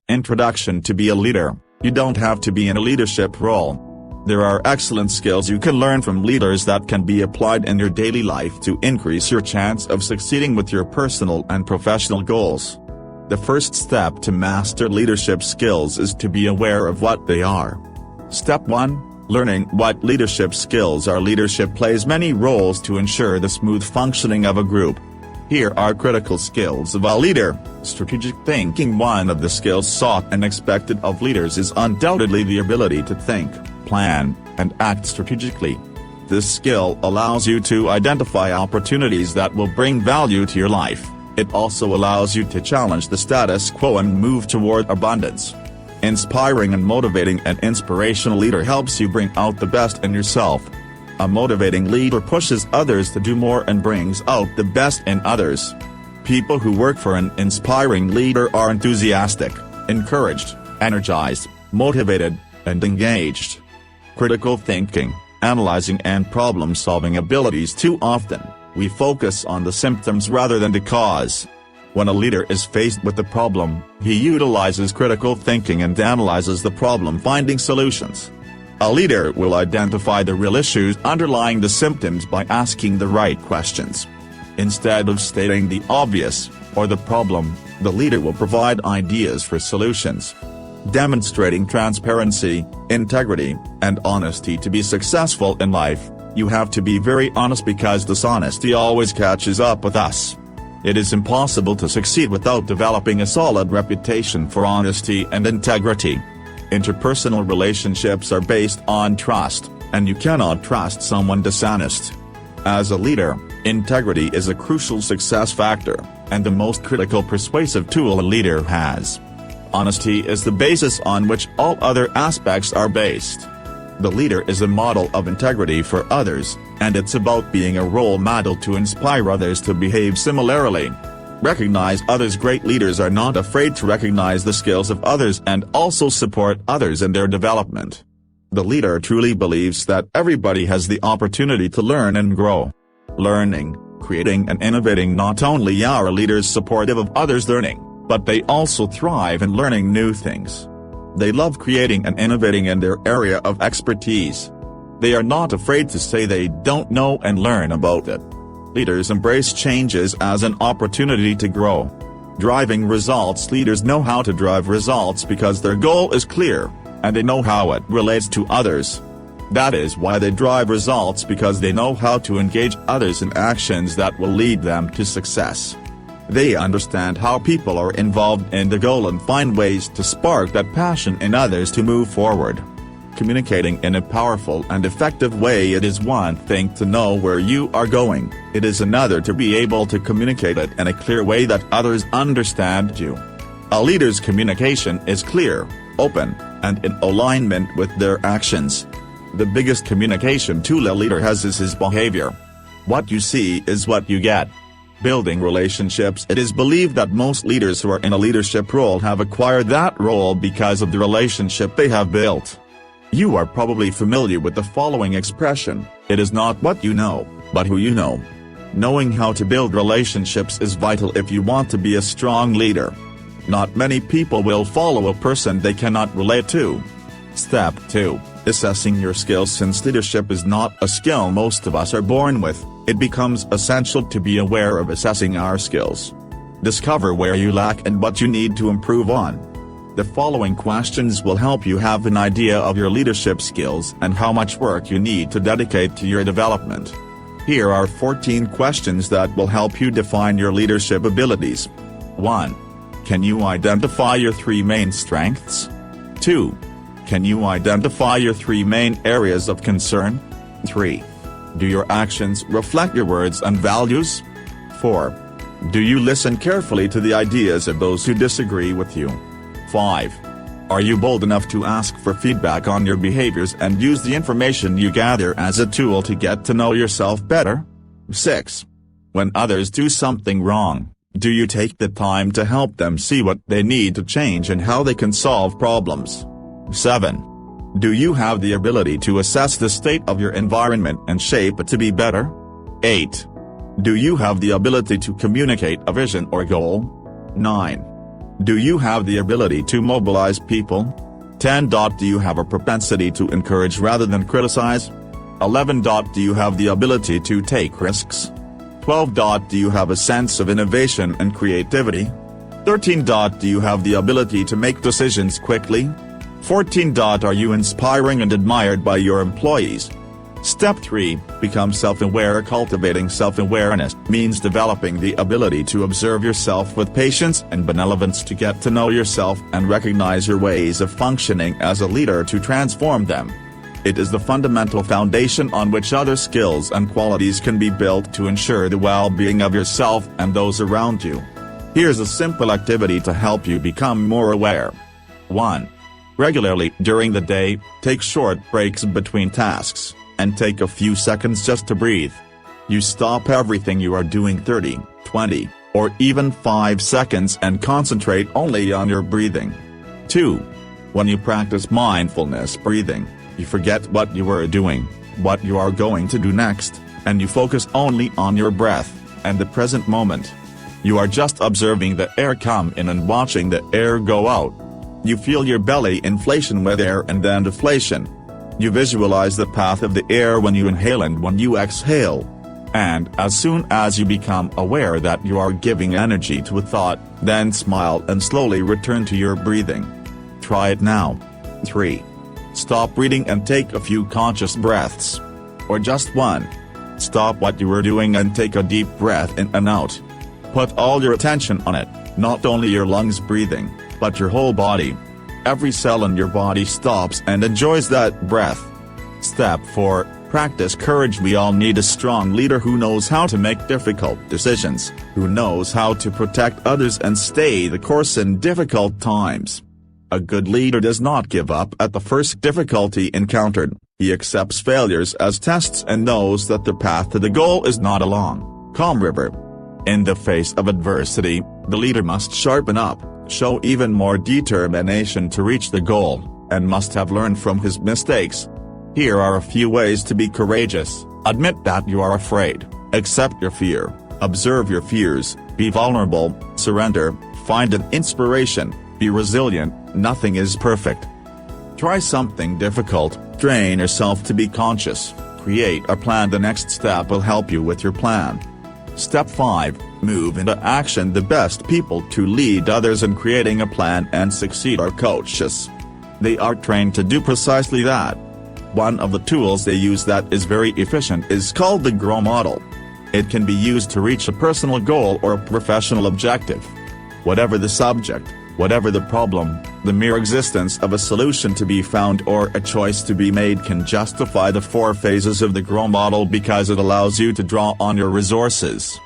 Introduction to be a leader. You don't have to be in a leadership role. There are excellent skills you can learn from leaders that can be applied in your daily life to increase your chance of succeeding with your personal and professional goals. The first step to master leadership skills is to be aware of what they are. Step 1. Learning what leadership skills are. Leadership plays many roles to ensure the smooth functioning of a group. Here are critical skills of a leader. Strategic thinking. One of the skills sought and expected of leaders is undoubtedly the ability to think, plan, and act strategically. This skill allows you to identify opportunities that will bring value to your life. It also allows you to challenge the status quo and move toward abundance. Inspiring and motivating. An inspirational leader helps you bring out the best in yourself. A motivating leader pushes others to do more and brings out the best in others. People who work for an inspiring leader are enthusiastic, encouraged, energized, motivated, and engaged. Critical thinking, analyzing and problem-solving abilities. Too often, we focus on the symptoms rather than the cause. When a leader is faced with a problem, he utilizes critical thinking and analyzes the problem, finding solutions. A leader will identify the real issues underlying the symptoms by asking the right questions. Instead of stating the obvious, or the problem, the leader will provide ideas for solutions. Demonstrating transparency, integrity, and honesty. To be successful in life, you have to be very honest because dishonesty always catches up with us. It is impossible to succeed without developing a solid reputation for honesty and integrity. Interpersonal relationships are based on trust, and you cannot trust someone dishonest. As a leader, integrity is a crucial success factor, and the most critical persuasive tool a leader has. Honesty is the basis on which all other aspects are based. The leader is a model of integrity for others, and it's about being a role model to inspire others to behave similarly. Recognize others. Great leaders are not afraid to recognize the skills of others and also support others in their development. The leader truly believes that everybody has the opportunity to learn and grow. Learning, creating and innovating. Not only are leaders supportive of others' learning, but they also thrive in learning new things. They love creating and innovating in their area of expertise. They are not afraid to say they don't know and learn about it. Leaders embrace changes as an opportunity to grow. Driving results. Leaders know how to drive results because their goal is clear, and they know how it relates to others. That is why they drive results, because they know how to engage others in actions that will lead them to success. They understand how people are involved in the goal and find ways to spark that passion in others to move forward. Communicating in a powerful and effective way. It is one thing to know where you are going, it is another to be able to communicate it in a clear way that others understand you. A leader's communication is clear, open, and in alignment with their actions. The biggest communication tool a leader has is his behavior. What you see is what you get. Building relationships. It is believed that most leaders who are in a leadership role have acquired that role because of the relationship they have built. You are probably familiar with the following expression: it is not what you know, but who you know. Knowing how to build relationships is vital if you want to be a strong leader. Not many people will follow a person they cannot relate to. Step 2. Assessing your skills. Since leadership is not a skill most of us are born with, it becomes essential to be aware of assessing our skills. Discover where you lack and what you need to improve on. The following questions will help you have an idea of your leadership skills and how much work you need to dedicate to your development. Here are 14 questions that will help you define your leadership abilities. 1. Can you identify your 3 main strengths? 2. Can you identify your 3 main areas of concern? 3. Do your actions reflect your words and values? 4. Do you listen carefully to the ideas of those who disagree with you? 5. Are you bold enough to ask for feedback on your behaviors and use the information you gather as a tool to get to know yourself better? 6. When others do something wrong, do you take the time to help them see what they need to change and how they can solve problems? 7. Do you have the ability to assess the state of your environment and shape it to be better? 8. Do you have the ability to communicate a vision or goal? 9. Do you have the ability to mobilize people? 10. Do you have a propensity to encourage rather than criticize? 11. Do you have the ability to take risks? 12. Do you have a sense of innovation and creativity? 13. Do you have the ability to make decisions quickly? 14. Are you inspiring and admired by your employees? Step 3. Become self-aware. Cultivating self-awareness means developing the ability to observe yourself with patience and benevolence, to get to know yourself and recognize your ways of functioning as a leader to transform them. It is the fundamental foundation on which other skills and qualities can be built to ensure the well-being of yourself and those around you. Here's a simple activity to help you become more aware. 1. Regularly during the day, take short breaks between tasks, and take a few seconds just to breathe. You stop everything you are doing 30, 20, or even 5 seconds and concentrate only on your breathing. 2. When you practice mindfulness breathing, you forget what you were doing, what you are going to do next, and you focus only on your breath and the present moment. You are just observing the air come in and watching the air go out. You feel your belly inflation with air and then deflation. You visualize the path of the air when you inhale and when you exhale. And as soon as you become aware that you are giving energy to a thought, then smile and slowly return to your breathing. Try it now. 3. Stop breathing and take a few conscious breaths. Or just one. Stop what you were doing and take a deep breath in and out. Put all your attention on it, not only your lungs breathing, but your whole body. Every cell in your body stops and enjoys that breath. Step 4. Practice courage. We all need a strong leader who knows how to make difficult decisions, who knows how to protect others and stay the course in difficult times. A good leader does not give up at the first difficulty encountered. He accepts failures as tests and knows that the path to the goal is not a long, calm river. In the face of adversity, the leader must sharpen up, show even more determination to reach the goal, and must have learned from his mistakes. Here are a few ways to be courageous. Admit that you are afraid, accept your fear, observe your fears, be vulnerable, surrender, find an inspiration, be resilient. Nothing is perfect. Try something difficult, train yourself to be conscious, create a plan. The next step will help you with your plan. Step 5. Move into action. The best people to lead others in creating a plan and succeed are coaches. They are trained to do precisely that. One of the tools they use that is very efficient is called the GROW model. It can be used to reach a personal goal or a professional objective. Whatever the subject, whatever the problem, the mere existence of a solution to be found or a choice to be made can justify the 4 phases of the GROW model because it allows you to draw on your resources.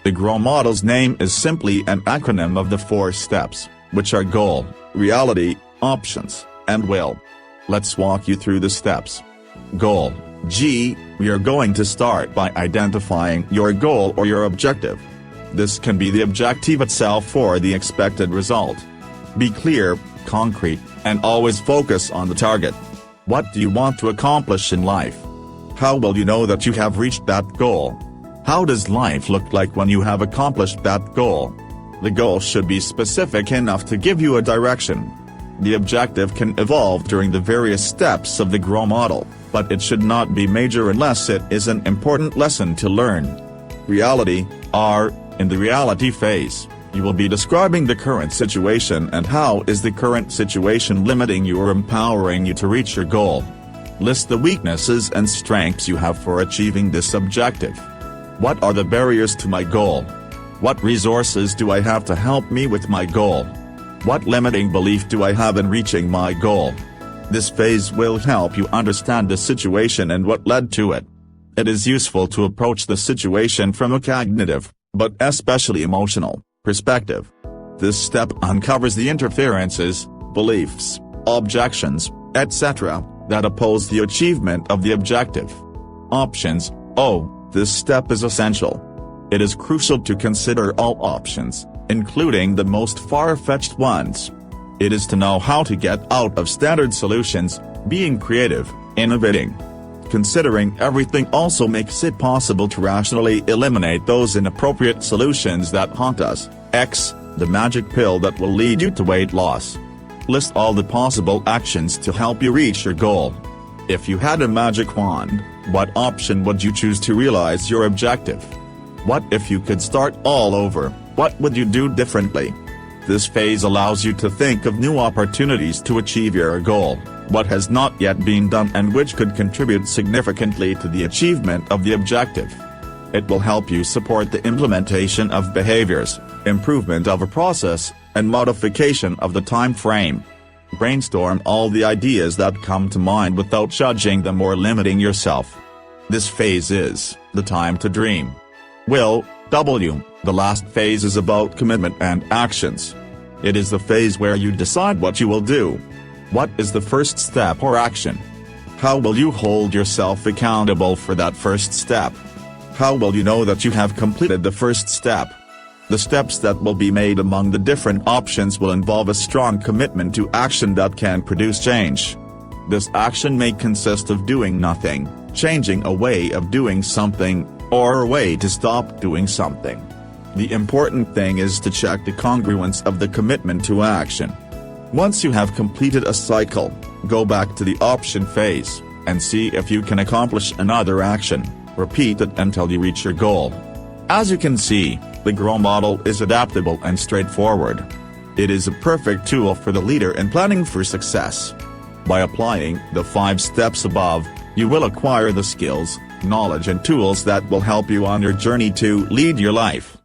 The GROW model's name is simply an acronym of the 4 steps, which are goal, reality, options, and will. Let's walk you through the steps. Goal. G. We are going to start by identifying your goal or your objective. This can be the objective itself or the expected result. Be clear, concrete, and always focus on the target. What do you want to accomplish in life? How will you know that you have reached that goal? How does life look like when you have accomplished that goal? The goal should be specific enough to give you a direction. The objective can evolve during the various steps of the GROW model, but it should not be major unless it is an important lesson to learn. Reality. R. In the reality phase, you will be describing the current situation and how is the current situation limiting you or empowering you to reach your goal. List the weaknesses and strengths you have for achieving this objective. What are the barriers to my goal? What resources do I have to help me with my goal? What limiting belief do I have in reaching my goal? This phase will help you understand the situation and what led to it. It is useful to approach the situation from a cognitive, but especially emotional, perspective. This step uncovers the interferences, beliefs, objections, etc., that oppose the achievement of the objective. Options. This step is essential. It is crucial to consider all options, including the most far-fetched ones. It is to know how to get out of standard solutions, being creative, innovating. Considering everything also makes it possible to rationally eliminate those inappropriate solutions that haunt us. X. the magic pill that will lead you to weight loss. List all the possible actions to help you reach your goal. If you had a magic wand, what option would you choose to realize your objective? What if you could start all over, what would you do differently? This phase allows you to think of new opportunities to achieve your goal, what has not yet been done and which could contribute significantly to the achievement of the objective. It will help you support the implementation of behaviors, improvement of a process, and modification of the time frame. Brainstorm all the ideas that come to mind without judging them or limiting yourself. This phase is the time to dream. Will W. The last phase is about commitment and actions. It is the phase where you decide what you will do. What is the first step or action? How will you hold yourself accountable for that first step? How will you know that you have completed the first step? The steps that will be made among the different options will involve a strong commitment to action that can produce change. This action may consist of doing nothing, changing a way of doing something, or a way to stop doing something. The important thing is to check the congruence of the commitment to action. Once you have completed a cycle, go back to the option phase, and see if you can accomplish another action. Repeat it until you reach your goal. As you can see, the GROW model is adaptable and straightforward. It is a perfect tool for the leader in planning for success. By applying the 5 steps above, you will acquire the skills, knowledge and tools that will help you on your journey to lead your life.